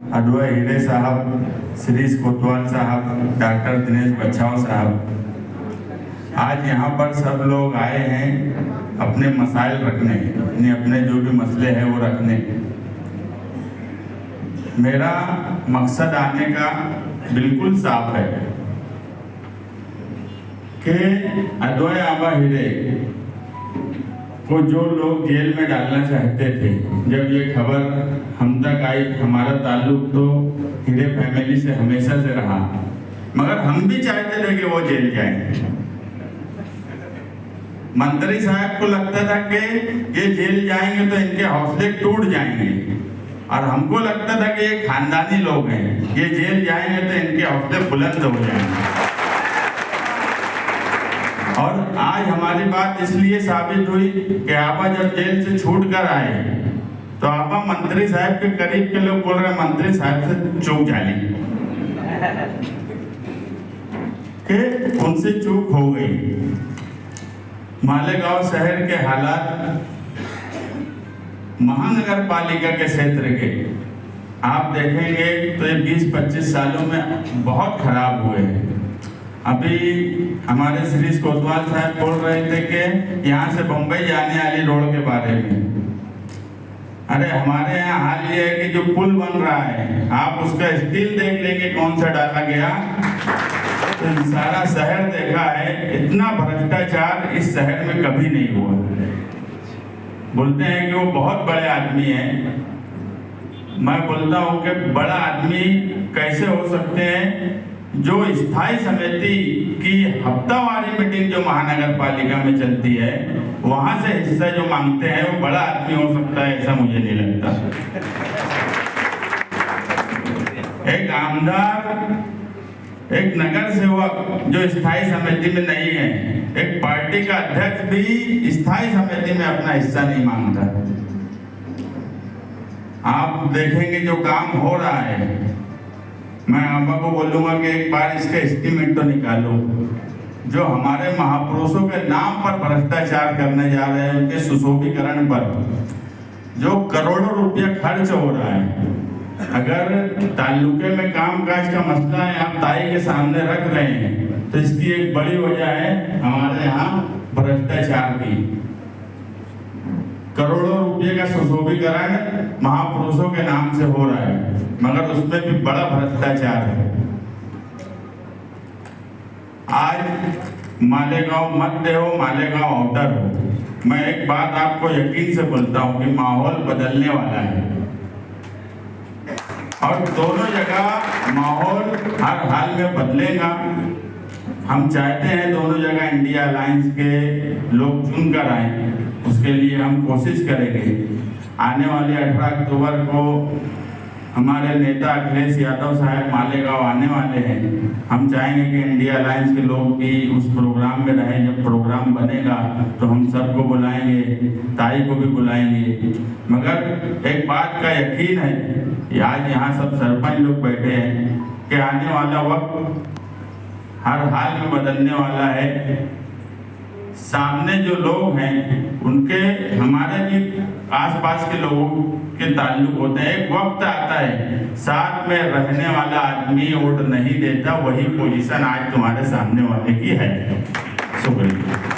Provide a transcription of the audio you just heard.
अडवा हीरे साहब, श्री कोतवाल साहब, डॉक्टर दिनेश बच्छाव साहब, आज यहाँ पर सब लोग आए हैं अपने मसाइल रखने, यानी अपने जो भी मसले हैं वो रखने। मेरा मकसद आने का बिल्कुल साफ है कि अडवा आबा हीरे को जो लोग जेल में डालना चाहते थे, जब ये खबर हम तक आई, हमारा ताल्लुक तो हीरे फैमिली से हमेशा से रहा, मगर हम भी चाहते थे कि वो जेल जाएं। मंत्री साहब को लगता था कि ये जेल जाएंगे तो इनके हौसले टूट जाएंगे, और हमको लगता था कि ये खानदानी लोग हैं, ये जेल जाएंगे तो इनके हौसले बुलंद हो जाएंगे। और आज हमारी बात इसलिए साबित हुई कि आपा जब जेल से छूट कर आए तो आपा मंत्री साहब के करीब के लोग बोल रहे मंत्री साहब से चूक जाली कि उनसे चूक हो गई। मालेगांव शहर के हालात महानगर पालिका के क्षेत्र के आप देखेंगे तो ये 20-25 सालों में बहुत खराब हुए हैं। अभी हमारे श्री कोतवाल साहब बोल रहे थे कि यहाँ से बम्बई जाने वाली रोड के बारे में। अरे हमारे यहाँ हाल ये है कि जो पुल बन रहा है, आप उसका स्टील देख लेंगे कौन सा डाला गया, तो सारा शहर देखा है, इतना भ्रष्टाचार इस शहर में कभी नहीं हुआ। बोलते हैं कि वो बहुत बड़े आदमी हैं, मैं बोलता हूँ कि बड़ा आदमी कैसे हो सकते हैं जो स्थायी समिति की हफ्तावारी मीटिंग जो महानगर पालिका में चलती है वहां से हिस्सा जो मांगते हैं वो बड़ा आदमी हो सकता है, ऐसा मुझे नहीं लगता। एक आमदार, एक नगर सेवक जो स्थायी समिति में नहीं है, एक पार्टी का अध्यक्ष भी स्थायी समिति में अपना हिस्सा नहीं मांगता। आप देखेंगे जो काम हो रहा है, मैं आपा को बोलूंगा कि एक बार इसका एस्टीमेट तो निकालो। जो हमारे महापुरुषों के नाम पर भ्रष्टाचार करने जा रहे हैं, उनके सुशोभीकरण पर जो करोड़ों रुपया खर्च हो रहा है, अगर ताल्लुके में कामकाज का मसला है आप ताई के सामने रख रहे हैं तो इसकी एक बड़ी वजह है हमारे यहाँ भ्रष्टाचार की। करोड़ों रुपये का सुशोभीकरण महापुरुषों के नाम से हो रहा है, मगर उसमें भी बड़ा भ्रष्टाचार है। आज मालेगांव मध्य हो, मालेगांव आउटर हो, मैं एक बात आपको यकीन से बोलता हूं कि माहौल बदलने वाला है, और दोनों जगह माहौल हर हाल में बदलेगा। हम चाहते हैं दोनों जगह इंडिया अलायंस के लोग चुनकर आए, उसके लिए हम कोशिश करेंगे। आने वाले 18 अक्टूबर को हमारे नेता अखिलेश यादव साहब मालेगांव आने वाले हैं। हम चाहेंगे कि इंडिया अलायंस के लोग भी उस प्रोग्राम में रहें। जब प्रोग्राम बनेगा तो हम सबको बुलाएंगे, ताई को भी बुलाएंगे। मगर एक बात का यकीन है कि आज यहाँ सब सरपंच लोग बैठे हैं कि आने वाला वक्त हर हाल में बदलने वाला है। सामने जो लोग हैं उनके हमारे भी आसपास के लोगों के ताल्लुक होते हैं। एक वक्त आता है साथ में रहने वाला आदमी वोट नहीं देता, वही पोजीशन आज तुम्हारे सामने वाले की है। शुक्रिया।